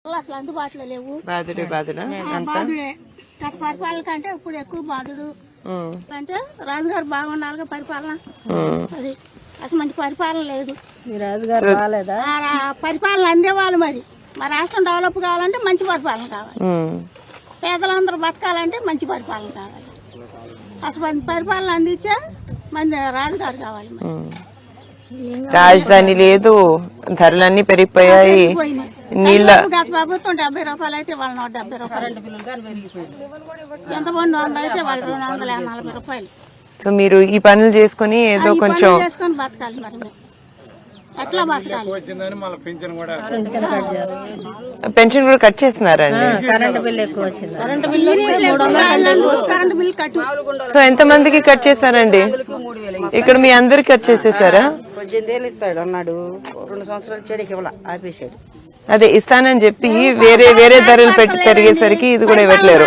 అసలు అందుబాటులో లేవు. బాధుడే బాధుడే గత పరిపాలన కంటే ఇప్పుడు ఎక్కువ బాధుడు అంటే రాజుగారు బాగుండాలిగా పరిపాలన. అది అసలు మంచి పరిపాలన లేదు. పరిపాలన అందేవాళ్ళు మరి మా రాష్ట్రం డెవలప్ కావాలంటే మంచి పరిపాలన కావాలి. పేదలందరూ బతకాలంటే మంచి పరిపాలన కావాలి. అసలు మంచి పరిపాలన అందించే మంచి రాజుగారు కావాలి. రాజధాని లేదు, ధరలన్నీ పెరిగిపోయాయి. నీళ్ళ గత ప్రభుత్వం 70 రూపాయలు అయితే వాళ్ళు 170 రూపాయలు, ఎంతమంది 100 అయితే వాళ్ళు 240 రూపాయలు. సో మీరు ఈ పనులు చేసుకుని ఏదో కొంచెం చేసుకుని బతకాలి. మరి ఎట్లా బతకాలి? పెన్షన్ కూడా కట్ చేస్తున్నారండి. కరెంట్ బిల్ ఎక్కువ వచ్చింది. కరెంట్ బిల్ కట్టు. సో ఎంత మందికి కట్ చేశారండి? ఇక్కడ మీ అందరికి కట్ చేసేసారా? 18 ఏళ్ళు ఇస్తాడు అన్నాడు, 2 సంవత్సరాలు చెడికి ఇవ్వాల ఆపేసాడు. అదే ఇస్తానని చెప్పి వేరే వేరే ధరలు పెట్టి పెరిగేసరికి ఇది కూడా ఇవ్వట్లేరు.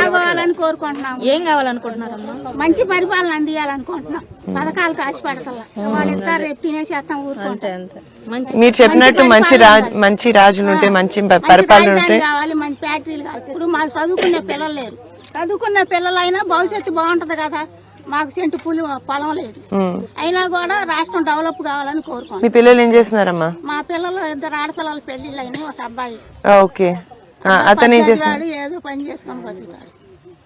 కోరుకుంటున్నాం. ఏం కావాలనుకుంటున్నారమ్మా? మంచి పరిపాలన అందియాలనుకుంటున్నాం. పథకాలు కాసి పెడతల్లా వాళ్ళు ఇస్తారు, రేపు తినేసేస్తాం ఊరుకుంటాం. మీరు చెప్పినట్టు మంచి రాజులు ఉంటే, మంచి పరిపాలన ఉంటే కావాలి, మంచి ఫ్యాక్టరీలు కావాలి. ఇప్పుడు మాకు చదువుకునే పిల్లలు లేరు. చదువుకున్న పిల్లలైనా భవిష్యత్తు బాగుంటది కదా. మాకు సెంటు పొలం లేదు, అయినా కూడా రాష్ట్రం డెవలప్ కావాలని కోరుకోండి. మీ పిల్లలు ఏం చేస్తున్నారమ్మా? మా పిల్లలు 2 ఆడపిల్లలు పెళ్లిళ్ళు అయినాయి, ఒక అబ్బాయి. ఓకే, అతను ఏం చేస్తున్నాడు? ఏదో పని చేసుకొని బతుకుతాడు.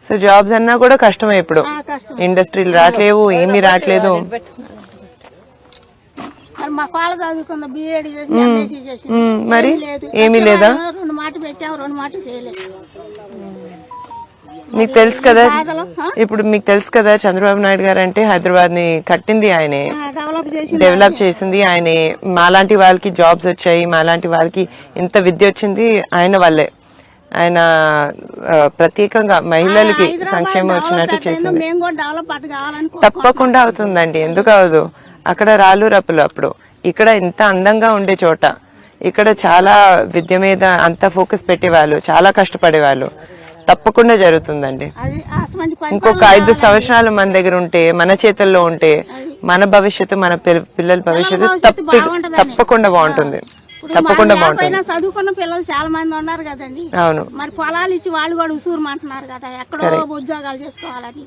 సో జాబ్స్ అన్నా కూడా కష్టమే ఇప్పుడు. ఇండస్ట్రీలు రావట్లేవు, ఏమీ రావట్లేదు. మరి మా పాల చదువుకుంద బిఏడి చేసి ఎంఎస్సీ చేసి మరి ఏమీ లేదా? 2 మాటలు పెట్టాము, 2 మాటలు చేయలేదు. మీకు తెలుసు కదా, ఇప్పుడు మీకు తెలుసు కదా చంద్రబాబు నాయుడు గారు అంటే హైదరాబాద్ ని కట్టింది ఆయనే, డెవలప్ చేసింది ఆయనే. మాలాంటి వాళ్ళకి జాబ్స్ వచ్చాయి, మాలాంటి వాళ్ళకి ఇంత విద్య వచ్చింది ఆయన వల్లే. ఆయన ప్రత్యేకంగా మహిళలకి సంక్షేమం వచ్చినట్టు చేసింది. తప్పకుండా అవుతుందండి, ఎందుకు అవదు? అక్కడ రాళ్ళు రప్పులు అప్పుడు, ఇక్కడ ఇంత అందంగా ఉండే చోట ఇక్కడ చాలా విద్య మీద అంత ఫోకస్ పెట్టేవాళ్ళు, చాలా కష్టపడేవాళ్ళు. తప్పకుండా జరుగుతుందండి. ఇంకొక 5 సంవత్సరాలు మన దగ్గర ఉంటే, మన చేతుల్లో ఉంటే, మన భవిష్యత్తు, మన పిల్లల భవిష్యత్తు తప్పకుండా బాగుంటుంది. తప్పకుండా బాగుంటుంది. చదువుకున్న పిల్లలు చాలా మంది ఉన్నారు కదండి. అవును, మరి పొలాలు ఇచ్చి వాళ్ళు కూడా ఉసూరుమంటున్నారు కదా, ఎక్కడో ఉద్యోగాలు చేసుకోవాలని.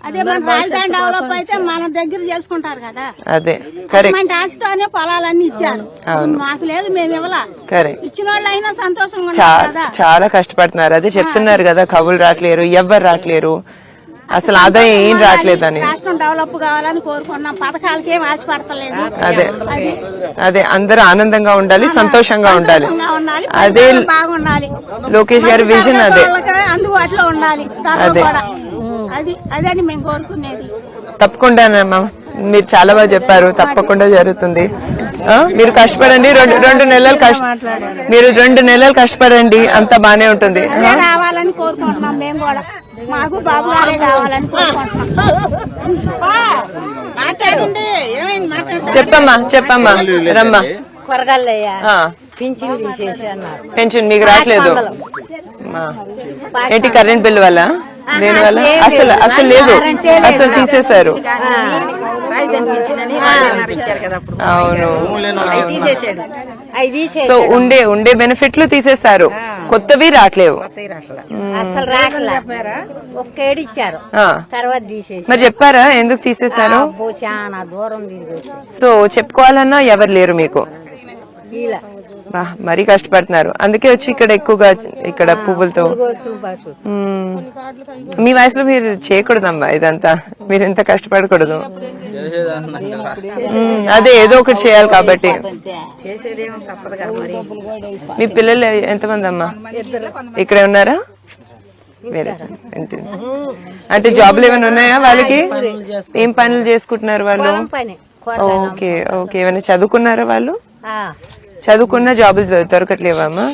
అదే మన రాజధాని డెవలప్ అయితే మన దగ్గర చేసుకుంటారు కదా. అదే కరెక్ట్. ఆశతోనే పొలాలన్నీ ఇచ్చారు, మాకు లేదు, మేము ఇవ్వలా. కరెక్ట్. ఇచ్చిన వాళ్ళు అయినా సంతోషంగా చాలా కష్టపడుతున్నారు. అదే చెప్తున్నారు కదా, కవులు రావట్లేరు, ఎవ్వరు రావట్లేరు, అసలు ఆదాయం ఏం రావట్లేదని. రాష్ట్రం డెవలప్ కావాలని కోరుకున్నాం, పథకాలకి ఏం ఆశపడతలేదు. అదే అదే అందరూ ఆనందంగా ఉండాలి, సంతోషంగా ఉండాలి. అదే బాగుండాలి. లోకేష్ గారి విజన్ అదే. అందుబాటులో ఉండాలి. అదే అదని మేము కోరుకునేది. తప్పకుండానమ్మా, మీరు చాలా బాగా చెప్పారు. తప్పకుండా జరుగుతుంది. మీరు కష్టపడండి, 2 నెలలు మీరు 2 నెలలు కష్టపడండి, అంత బానే ఉంటుంది. రావాలని కోరుకుంటున్నాం మేము కూడా, మాకు బాబు గారే కావాలని కోరుకుంటున్నాం. చెప్పమ్మా రమ్మా. పెన్షన్ మీకు రావట్లేదు ఏంటి? కరెంట్ బిల్ వల్ల, దేని వల్ల? అసలు లేదు, అసలు తీసేశారు. అవును, సో ఉండే బెనిఫిట్లు తీసేశారు, కొత్తవి రావట్లేవు. అసలు రాకలేరు, ఒక్కేడు ఇచ్చారు, తర్వాత తీసేసి. మరి చెప్పారా ఎందుకు తీసేశారు? చాలా దూరం. సో చెప్పుకోవాలన్నా ఎవరు లేరు మీకు. మరీ కష్టపడుతున్నారు, అందుకే వచ్చి ఇక్కడ ఎక్కువగా ఇక్కడ పువ్వులతో. మీ వయసులో మీరు చేయకూడదమ్మా ఇదంతా, మీరు ఎంత కష్టపడకూడదు. అదే ఏదో ఒకటి చేయాలి కాబట్టి. మీ పిల్లలు ఎంతమంది అమ్మా? ఇక్కడే ఉన్నారా? వేరే అంటే జాబ్లు ఏమైనా ఉన్నాయా వాళ్ళకి? ఏం పనులు చేసుకుంటున్నారు వాళ్ళు? ఓకే ఓకే, ఏమైనా చదువుకున్నారా వాళ్ళు? చదువుకున్న జాబులు దొరకట్లేవమ్మా?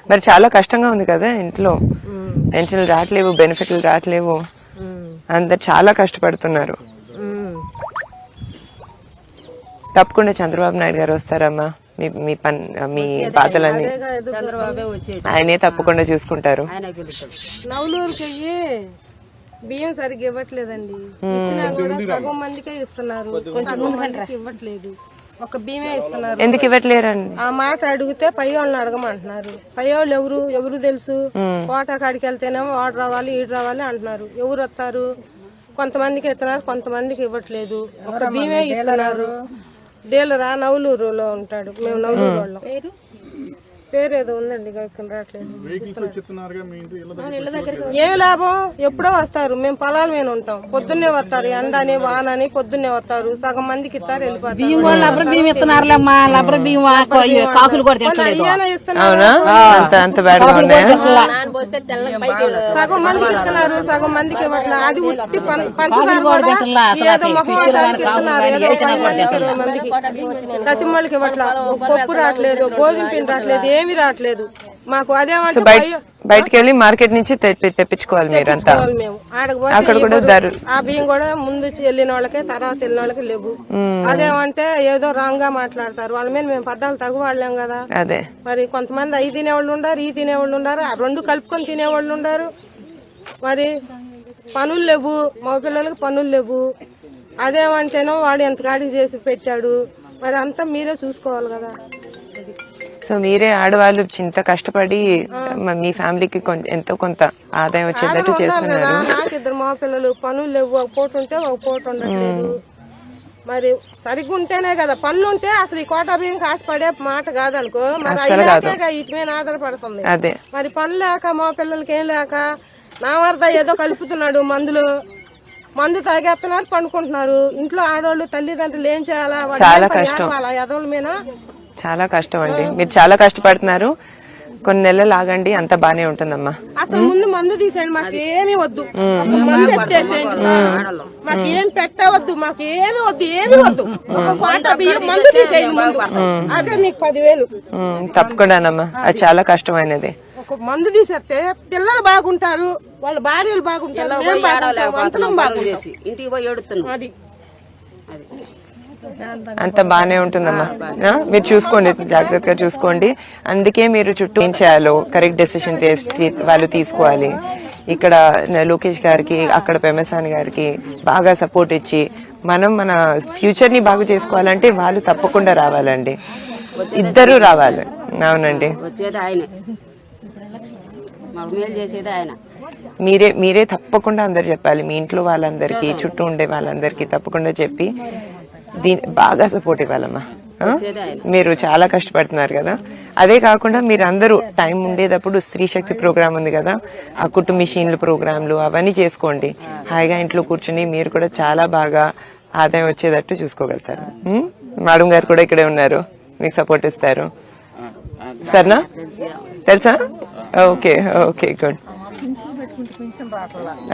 మరి చాలా కష్టంగా ఉంది కదా ఇంట్లో, పెన్షన్లు రావట్లేవు, బెనిఫిట్లు రావట్లేవు, అందరు చాలా కష్టపడుతున్నారు. తప్పకుండా చంద్రబాబు నాయుడు గారు వస్తారమ్మా, మీ బాధలన్నీ ఆయనే తప్పకుండా చూసుకుంటారు. బియ్యం సరిగ్గా ఇవ్వట్లేదండి, ఇచ్చినా కూడా సగం మందికే ఇస్తున్నారు, కొంచెం ఇవ్వట్లేదు. ఒక బియ్యమే ఇస్తున్నారు. ఎందుకు ఇవ్వట్లేరండి? ఆ మాట అడిగితే పై వాళ్ళని అడగమంటున్నారు. పై వాళ్ళు ఎవరు తెలుసు? కోట కాడికి వెళ్తేనేమో వాడు రావాలి ఈడు రావాలి అంటున్నారు. ఎవరు వస్తారు? కొంతమందికి ఇస్తున్నారు, కొంతమందికి ఇవ్వట్లేదు. ఒక బియ్యమే ఇస్తున్నారు. డీలరా నవలూరులో ఉంటాడు, మేము నవలూరు వాళ్ళం. పేరు ఏదో ఉందండి, రావట్లేదు. ఏ లాభం? ఎప్పుడో వస్తారు, మేము పొలాల మీద ఉంటాం. పొద్దున్నే వస్తారు, ఎండని వానని పొద్దున్నే వస్తారు. సగం మందికి ఇస్తారు, వెళ్ళిపోతారు. సగం మందికి ఇస్తున్నారు, సగం మందికి ఇవ్వట్లేదు. అది ఉట్టి పంచదార కూడా ఏదో మొహం మందికి ప్రతి వాళ్ళకి ఇవ్వట్లేదు. పప్పు రావట్లేదు, గోధుమ పిండి రావట్లేదు, ఏమి రావట్లేదు మాకు. అదేమంటే బయటకు వెళ్ళి మార్కెట్ నుంచి తెప్పించుకోవాలి మీరంతా. మేము అక్కడ కూడా ఆ బియ్యం కూడా ముందు వెళ్ళిన వాళ్ళకే తర్వాత వెళ్ళిన వాళ్ళకి లేవు. అదేమంటే ఏదో రాంగ్ గా మాట్లాడతారు. వాళ్ళ మీద మేము పద్దాలు తగు వాళ్ళేం కదా. అదే మరి కొంతమంది అవి తినేవాళ్ళు ఉండారు, ఈ తినేవాళ్ళు ఉండారు, రెండు కలుపుకొని తినేవాళ్ళు ఉండారు. మరి పనులు లేవు, మా పిల్లలకి పనులు లేవు. అదేమంటేనో వాడు ఎంత కాడికి చేసి పెట్టాడు. మరి అంతా మీరే చూసుకోవాలి కదా. సో మీరే ఆడవాళ్ళు ఇంత కష్టపడి మీ ఫ్యామిలీకి ఎంతో కొంత ఆదాయం వచ్చేటట్టు చేస్తున్నారు. నాకు ఇద్దరు మా పిల్లలు, పనులు లేవు. ఒక పూట ఉంటే ఒక పూట ఉండట్లేదు. మరి సరిగ్గా ఉంటేనే కదా. పనులు ఉంటే అసలు ఈ కోటా బియ్యం కాసిపడే మాట కాదనుకో. మరి ఇటు మీద ఆధారపడుతుంది. అదే మరి పనులు లేక మా పిల్లలకి ఏం లేక నా వరద ఏదో కలుపుతున్నాడు మందు తాగేస్తున్నారు, పండుకుంటున్నారు. ఇంట్లో ఆడవాళ్ళు తల్లిదండ్రులు ఏం చేయాలా? చాలా కష్టం, ఎదవల మీద చాలా కష్టం అండి. మీరు చాలా కష్టపడుతున్నారు. కొన్ని నెలలు ఆగండి, అంత బానే ఉంటుందమ్మా. అసలు ముందు మందు తీసేయండి, మాకు ఏమి వద్దు. మందు ఎత్తేసేయండి, మాకు ఏం పెట్టవద్దు, మాకు ఏమి వద్దు, ఏమి వద్దు. మందు తీసేయండి ముందు. అదే మీకు 10,000. తప్పకుండానమ్మా, అది చాలా కష్టమైనది. ఒక మందు తీసేస్తే పిల్లలు బాగుంటారు, వాళ్ళ భార్యలు బాగుంటారు, ఇంటికి పోయి ఏడుతున్నాం. అది అంత బానే ఉంటుందమ్మా. మీరు చూసుకోండి, జాగ్రత్తగా చూసుకోండి. అందుకే మీరు చుట్టూ ఏం చేయాలో కరెక్ట్ డెసిషన్ వాళ్ళు తీసుకోవాలి. ఇక్కడ లోకేష్ గారికి, అక్కడ పెమసాని గారికి బాగా సపోర్ట్ ఇచ్చి మనం మన ఫ్యూచర్ ని బాగు చేసుకోవాలంటే వాళ్ళు తప్పకుండా రావాలండి, ఇద్దరు రావాలి. అవునండి, మీరే తప్పకుండా అందరు చెప్పాలి. మీ ఇంట్లో వాళ్ళందరికీ, చుట్టూ ఉండే వాళ్ళందరికీ తప్పకుండా చెప్పి బాగా సపోర్ట్ ఇవ్వాలమ్మా. మీరు చాలా కష్టపడుతున్నారు కదా. అదే కాకుండా మీరు అందరూ టైం ఉండేటప్పుడు స్త్రీ శక్తి ప్రోగ్రామ్ ఉంది కదా, ఆ కుట్టు మిషన్లు ప్రోగ్రాంలు అవన్నీ చేసుకోండి. హాయిగా ఇంట్లో కూర్చుని మీరు కూడా చాలా బాగా ఆదాయం వచ్చేటట్టు చూసుకోగలుగుతారు. మేడం గారు కూడా ఇక్కడే ఉన్నారు, మీకు సపోర్ట్ ఇస్తారు. సరేనా? తెలుసా? Okay okay, good.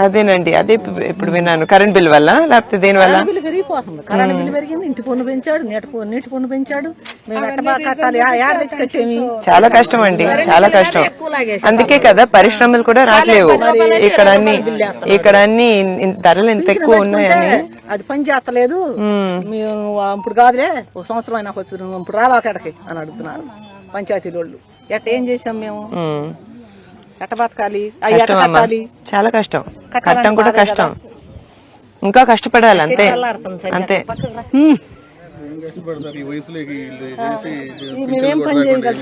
అదేనండి, అదే ఇప్పుడు విన్నాను. కరెంట్ బిల్ వల్ల లేకపోతే దేని వల్ల? పెరిగిపోతుంది. కరెంట్ బిల్ పెరిగింది, ఇంటి పన్ను పెంచాడు, నీటి పన్ను పెంచాడు. చాలా కష్టం అండి, చాలా కష్టం. అందుకే కదా పరిశ్రమలు కూడా రావట్లేవు. ఇక్కడ అన్ని ధరలు ఎంత ఎక్కువ ఉన్నాయని. అది పని చేస్తలేదు. ఇప్పుడు కాదులే, ఒక సంవత్సరం అయినా వచ్చి ఇప్పుడు రావాకడకి అని అడుగుతున్నారు పంచాయతీ వాళ్ళు. ఎట్ట ఏం చేసాం మేము? ఎట్ట బతకాలి? చాలా కష్టం, కట్టం కూడా కష్టం, ఇంకా కష్టపడాలి. అంతే అంతే.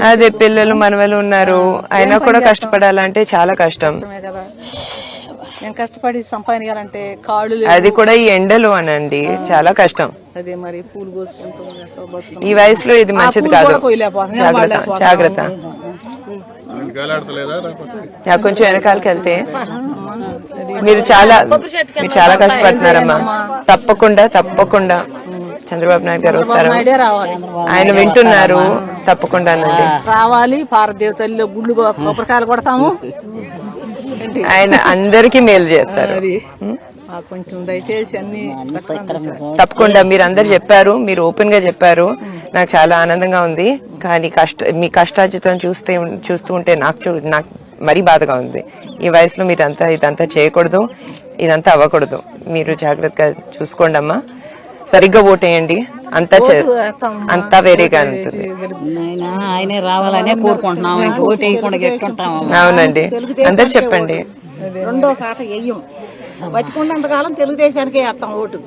అదే పిల్లలు మనవలు ఉన్నారు, అయినా కూడా కష్టపడాలంటే చాలా కష్టం. కష్టపడి సంపాదించాలంటే కాళ్ళు, అది కూడా ఈ ఎండలో అనండి, చాలా కష్టం. అదే మరి పూలు కోసుకుంటాం. ఈ వయసులో ఇది మంచిది కాదు. జాగ్రత్త జాగ్రత్త. కొంచెం వెనకాలకి వెళ్తే మీరు చాలా కష్టపడుతున్నారమ్మా. తప్పకుండా తప్పకుండా చంద్రబాబు నాయుడు గారు వస్తారు, ఆయన వింటున్నారు. తప్పకుండా రావాలి. భారతదేవతల్లో గుళ్ళు కొబ్బరికాయలు కొడతాము. ఆయన అందరికీ మేలు చేస్తారు. కొంచెం దయచేసి అన్ని తప్పకుండా. మీరు అందరు చెప్పారు, మీరు ఓపెన్ గా చెప్పారు, నాకు చాలా ఆనందంగా ఉంది. కానీ మీ కష్టార్జితం చూస్తూ ఉంటే నాకు మరీ బాధగా ఉంది. ఈ వయసులో మీరు ఇదంతా చేయకూడదు, ఇదంతా అవ్వకూడదు. మీరు జాగ్రత్తగా చూసుకోండి అమ్మా. సరిగ్గా ఓటేయండి, అంతా వేరేగా ఉంటుంది. రావాలనే అవునండి, అందరు చెప్పండి. రెండో కాట వెయ్యం. బతికున్నంతకాలం తెలుగుదేశానికే వేస్తాం ఓటు.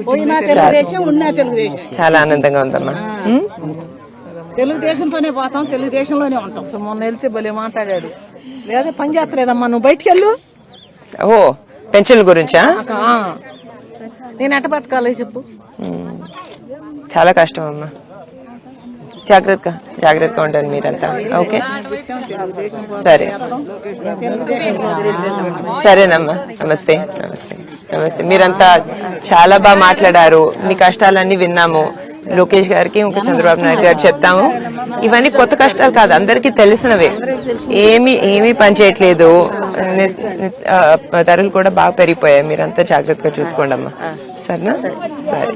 పోయినా తెలుగుదేశం, ఉన్నా తెలుగుదేశం. చాలా ఆనందంగా ఉందమ్మా. తెలుగుదేశంతోనే పోతాం, తెలుగుదేశంలోనే ఉంటాం. సో మొన్న వెళ్తే భలే మాట్లాడాడు. లేదా పని చేస్తలేదమ్మా, నువ్వు బయటికి వెళ్ళు. ఓ పెన్షన్ల గురించా? నేను ఎట్ట బతకాలి చెప్పు. చాలా కష్టం అమ్మా. జాగ్రత్తగా ఉంటారు మీరంతా. ఓకే సరేనమ్మా. నమస్తే. మీరంతా చాలా బాగా మాట్లాడారు. మీ కష్టాలన్నీ విన్నాము. లోకేష్ గారికి ఇంకా చంద్రబాబు నాయుడు గారు చెప్తాము. ఇవన్నీ కొత్త కష్టాలు కాదు, అందరికీ తెలిసినవే. ఏమీ పని చేయట్లేదు, ధరలు కూడా బాగా పెరిగిపోయాయి. మీరంతా జాగ్రత్తగా చూసుకోండి అమ్మా. సరేనా? సరే.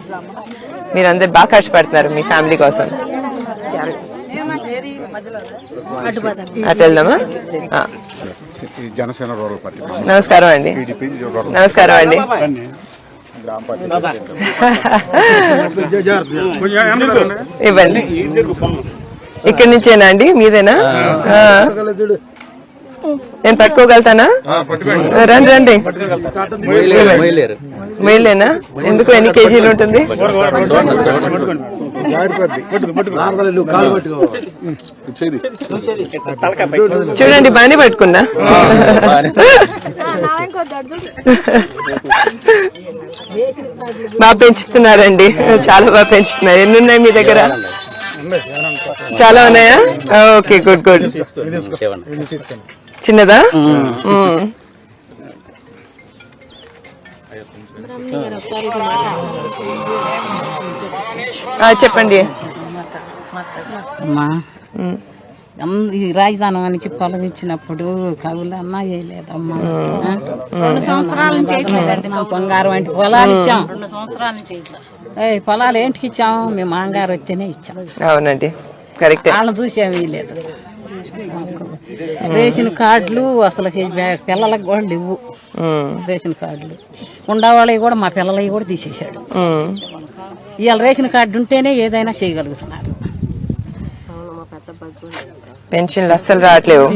మీరందరు బాగా కష్టపడుతున్నారు మీ ఫ్యామిలీ కోసం. అటు వెళ్దామా? నమస్కారం అండి. నమస్కారం అండి. ఇవ్వండి. ఇక్కడి నుంచేనా అండి? మీదేనా? నేను పట్టుకోగలుగుతానా? రండి. మైలేనా? ఎందుకు? ఎన్ని కేజీలు ఉంటుంది? చూడండి, బాగానే పట్టుకున్నా. బాగా పెంచుతున్నారండి, చాలా బాగా పెంచుతున్నారు. ఎన్ని ఉన్నాయి మీ దగ్గర? చాలా ఉన్నాయా? Okay, good. చిన్నదా? చెప్పండి. ఈ రాజధానానికి పొలం ఇచ్చినప్పుడు కవులు అన్నా వేయలేదమ్మా. 2 సంవత్సరాల నుంచి వేయట్లేదండి. బంగారం అంటే పొలాలు ఇచ్చాం. 2 సంవత్సరాల నుంచి పొలాలు ఏంటికి ఇచ్చాం? మేము మాంగారు వస్తేనే ఇచ్చాం. అవునండి, కరెక్ట్. వాళ్ళని చూసే వేయలేదు. రేషన్ కార్డులు అసలు పిల్లలకు కూడా లేవు. రేషన్ కార్డులు ఉండేవాళ్ళవి కూడా మా పిల్లలవి కూడా తీసేశాడు. ఇవాళ రేషన్ కార్డు ఉంటేనే ఏదైనా చేయగలుగుతున్నారు. పెన్షన్లు అస్సలు రావట్లేవు,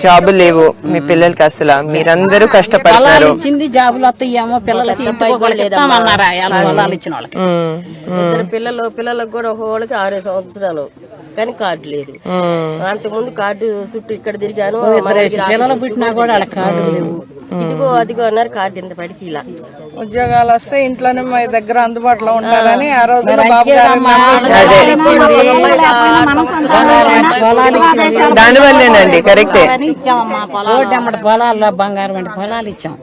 జాబులు లేవు మీ పిల్లలకి అసలు. మీరందరూ కష్టపడుతున్నారు. ఇచ్చింది జాబులు వస్తాయేమో పిల్లలకి ఇస్తామన్నారా? పొలాలు ఇచ్చిన వాళ్ళకి 2 పిల్లలకు కూడా ఒకళ్ళకి 6 సంవత్సరాలు కానీ కార్డు లేదు. అంతకుముందు కార్డు చుట్టూ ఇక్కడ తిరిగాను. పిల్లలు పుట్టినా కూడా వాళ్ళ కార్డు లేవు. ఇదిగో అదిగో అన్నారు. కార్డు ఇంత పడికి ఇలా ఉద్యోగాలు వస్తే ఇంట్లోనే మా దగ్గర అందుబాటులో ఉంటారని ఆ రోజు దానివల్లేనండి. కరెక్టే. పొలాల్లో బంగారం అంటే పొలాలు ఇచ్చాం.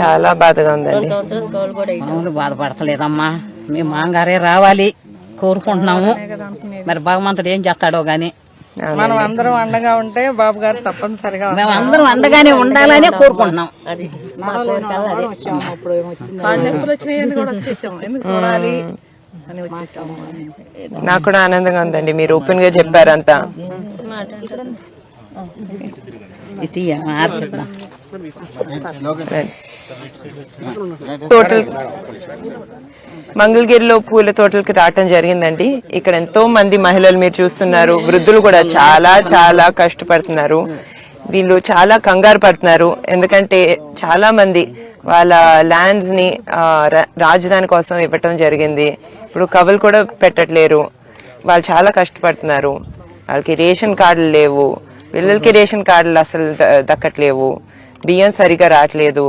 చాలా బాధగా ఉందండి. అవును, బాధపడతలేదమ్మా. మేము మాంగారే రావాలి కోరుకుంటున్నాము. మరి భగవంతుడు ఏం చేస్తాడో గాని మనం అందరం అండగా ఉంటే బాబు గారు తప్పనిసరిగా మేము అందరం అండగానే ఉండాలని కోరుకుంటున్నాం. అది నాకు కూడా ఆనందంగా ఉందండి. మీరు ఓపెన్ గా చెప్పారంతా. టోటల్ మంగళగిరిలో పూల తోటలకి రావటం జరిగిందండి. ఇక్కడ ఎంతో మంది మహిళలు మీరు చూస్తున్నారు. వృద్ధులు కూడా చాలా చాలా కష్టపడుతున్నారు. వీళ్ళు చాలా కంగారు పడుతున్నారు. ఎందుకంటే చాలా మంది వాళ్ళ ల్యాండ్స్ ని రాజధాని కోసం ఇవ్వటం జరిగింది. ఇప్పుడు కవులు కూడా పెట్టట్లేరు. వాళ్ళు చాలా కష్టపడుతున్నారు. వాళ్ళకి రేషన్ కార్డులు లేవు. పిల్లలకి రేషన్ కార్డులు అసలు దక్కట్లేవు. బియ్యం సరిగా రావట్లేదు.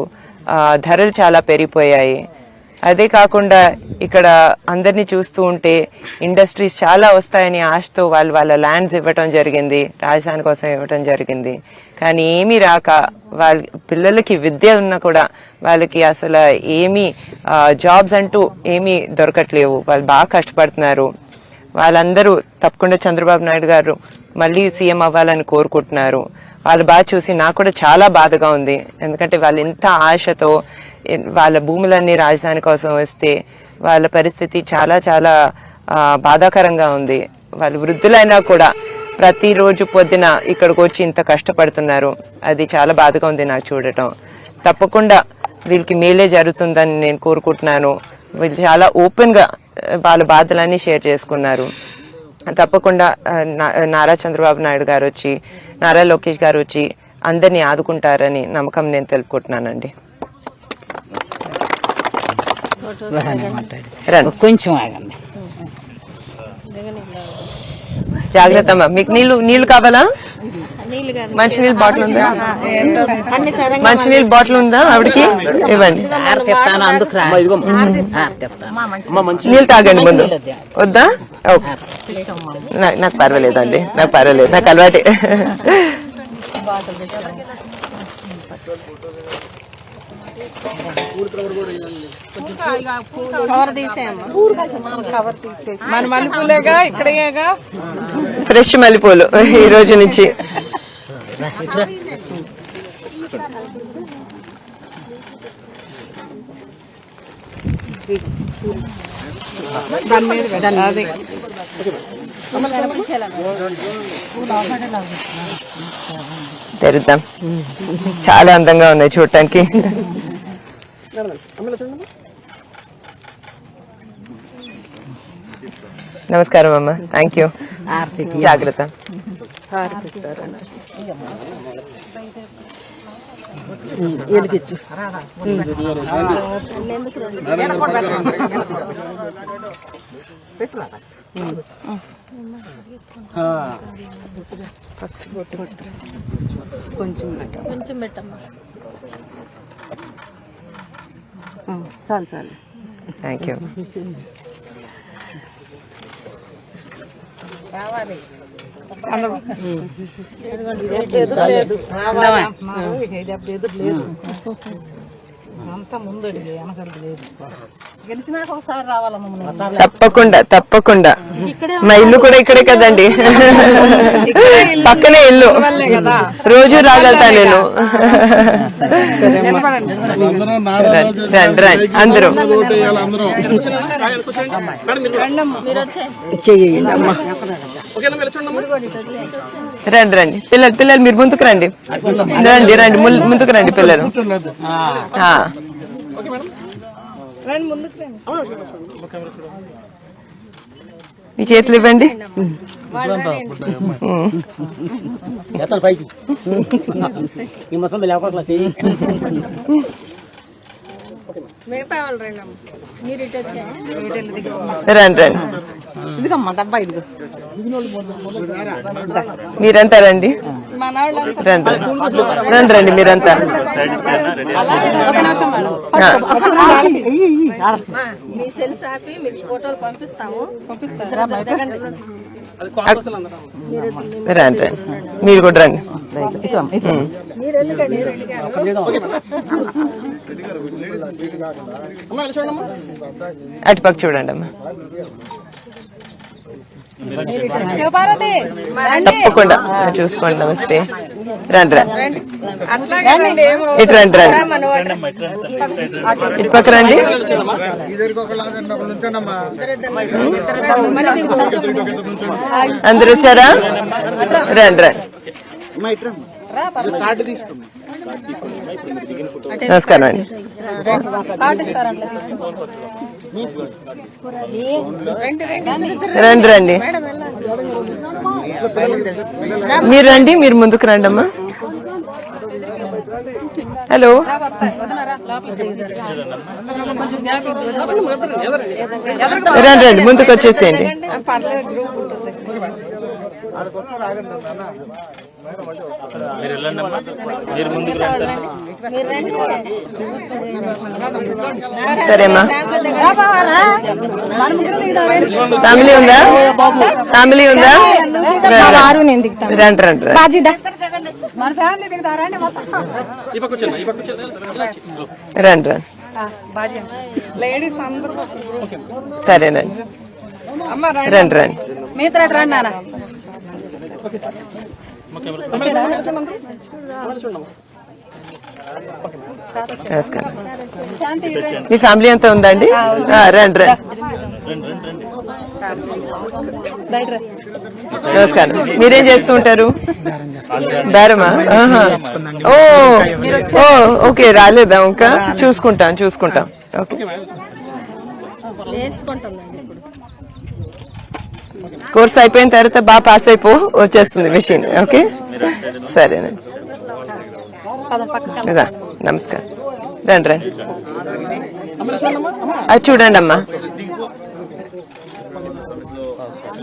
ధరలు చాలా పెరిగిపోయాయి. అదే కాకుండా ఇక్కడ అందరినీ చూస్తూ ఉంటే ఇండస్ట్రీస్ చాలా వస్తాయని ఆశతో వాళ్ళ ల్యాండ్స్ ఇవ్వటం జరిగింది, రాజధాని కోసం ఇవ్వటం జరిగింది. కానీ ఏమీ రాక వాళ్ళ పిల్లలకి విద్య ఉన్నా కూడా వాళ్ళకి అసలు ఏమీ జాబ్స్ అంటూ ఏమీ దొరకట్లేవు. వాళ్ళు బాగా కష్టపడుతున్నారు. వాళ్ళందరూ తప్పకుండా చంద్రబాబు నాయుడు గారు మళ్ళీ సీఎం అవ్వాలని కోరుకుంటున్నారు. వాళ్ళు బాగా చూసి నాకు కూడా చాలా బాధగా ఉంది. ఎందుకంటే వాళ్ళు ఇంత ఆశతో వాళ్ళ భూములన్నీ రాజధాని కోసం వస్తే వాళ్ళ పరిస్థితి చాలా చాలా బాధాకరంగా ఉంది. వాళ్ళు వృద్ధులైనా కూడా ప్రతిరోజు పొద్దున ఇక్కడికి వచ్చి ఇంత కష్టపడుతున్నారు. అది చాలా బాధగా ఉంది నాకు చూడటం. తప్పకుండా వీళ్ళకి మేలే జరుగుతుందని నేను కోరుకుంటున్నాను. వీళ్ళు చాలా ఓపెన్ గా వాళ్ళ బాధలన్నీ షేర్ చేసుకున్నారు. తప్పకుండా నారా చంద్రబాబు నాయుడు గారు వచ్చి, నారా లోకేష్ గారు వచ్చి అందరినీ ఆదుకుంటారని నమ్మకం నేను తెలుపుకుంటున్నానండి. కొంచెం ఆగండి. జాగ్రత్త అమ్మా. మీకు నీళ్లు కావాలా? మంచినీళ్ళ బాటిల్ ఉందా? మంచినీళ్ళ బాటిల్ ఉందా ఆవిడకి? ఇవ్వండి. నీళ్ళు తాగండి ముందు. వద్దా? ఓకే, నాకు పర్వాలేదండి, నాకు పర్వాలేదు, నాకు అలవాటే. మన మల్లెపూలేగా ఇక్కడేగా ఫ్రెష్ మల్లెపూలు ఈ రోజు నుంచి. తెరుద్దాం. చాలా అందంగా ఉన్నాయి చూడటానికి. నమస్కారం అమ్మ. Thank you. జాగ్రత్త. కొంచెం పెట్టమ్మా. చాలు చాలు. Thank you. తప్పకుండా తప్పకుండా. మా ఇల్లు కూడా ఇక్కడే కదండి, పక్కనే ఇల్లు. రోజు రాగలుగుతా నేను. రండి రండి అందరూ. రండి రండి పిల్లలు మీరు ముందుకు రండి. రండి రండి ముందుకు రండి పిల్లలు. మీ చేతులు ఇవ్వండి. రండి రండి. మీరంతా రండి. రండి రండి రండి మీరంతా. రండి రండి మీరు కూడా రండి. అటుపక్క చూడండి అమ్మా. తప్పకుండా చూసుకోండి. నమస్తే. రండి రండి ఇటు రండి రండి. ఇటు పక్క రండి. అందరు వచ్చారా? రండి రండి. నమస్కారం అండి. రండి రండి మీరు రండి. మీరు ముందుకు రండి అమ్మా. హలో రండి రండి ముందుకు వచ్చేసేయండి. సరేమ్మా. ఫ్యామిలీ ఉందా? ఫ్యామిలీ ఉందా? రండి రండి రండి రండి. సరేనండి రండి రండి. నమస్కారం. మీ ఫ్యామిలీ అంతా ఉందండి? రండి రండి. నమస్కారం. మీరేం చేస్తూ ఉంటారు? బేరమా? ఓ ఓకే. రాలేదా ఇంకా? చూసుకుంటాం. ఓకే కోర్స్ అయిపోయిన తర్వాత బాగా పాస్ అయిపో, వచ్చేస్తుంది మెషిన్. ఓకే సరేనండి. కదా నమస్కారం. రండి రండి, అది చూడండి అమ్మా.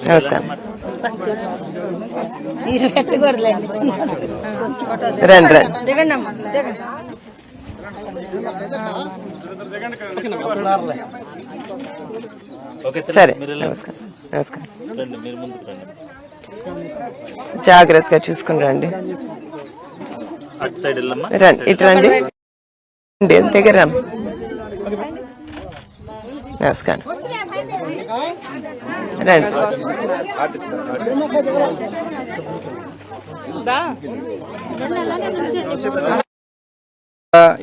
నమస్కారం. రండి రండి. సరే నమస్కారం. నమస్కారం. జాగ్రత్తగా చూసుకుని రండి. రండి ఇటు రండి. దగ్గర రమ్మ. నమస్కారం. రండి.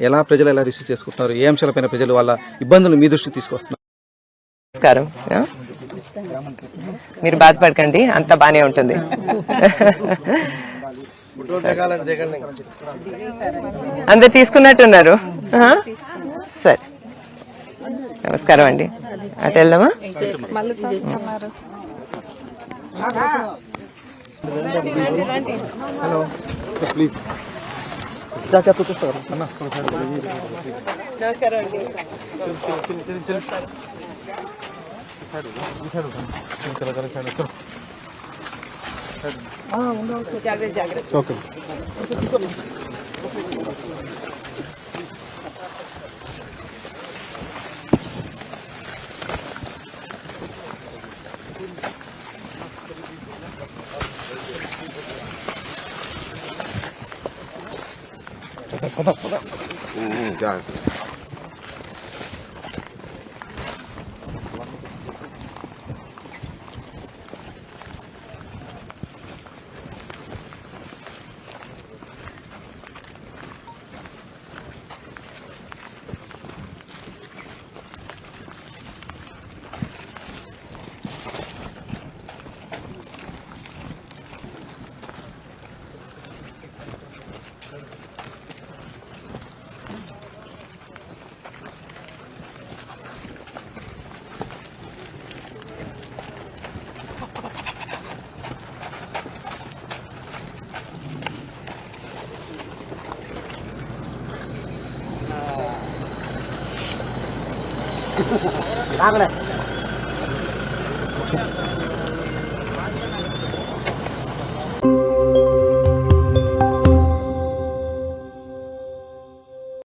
ఎలా ప్రజలు ఎలా రిసీవ్ చేసుకుంటున్నారు, ఏ అంశాలపైన ప్రజలు వాళ్ళ ఇబ్బందులు మీ దృష్టికి తీసుకొస్తున్నారు? నమస్కారం. మీరు బాధపడకండి, అంతా బానే ఉంటుంది. అందరు తీసుకున్నట్టున్నారు. సరే నమస్కారం అండి. అటు వెళ్దామా? ప్లీజ్ నమస్కారం అండి. ఓకే.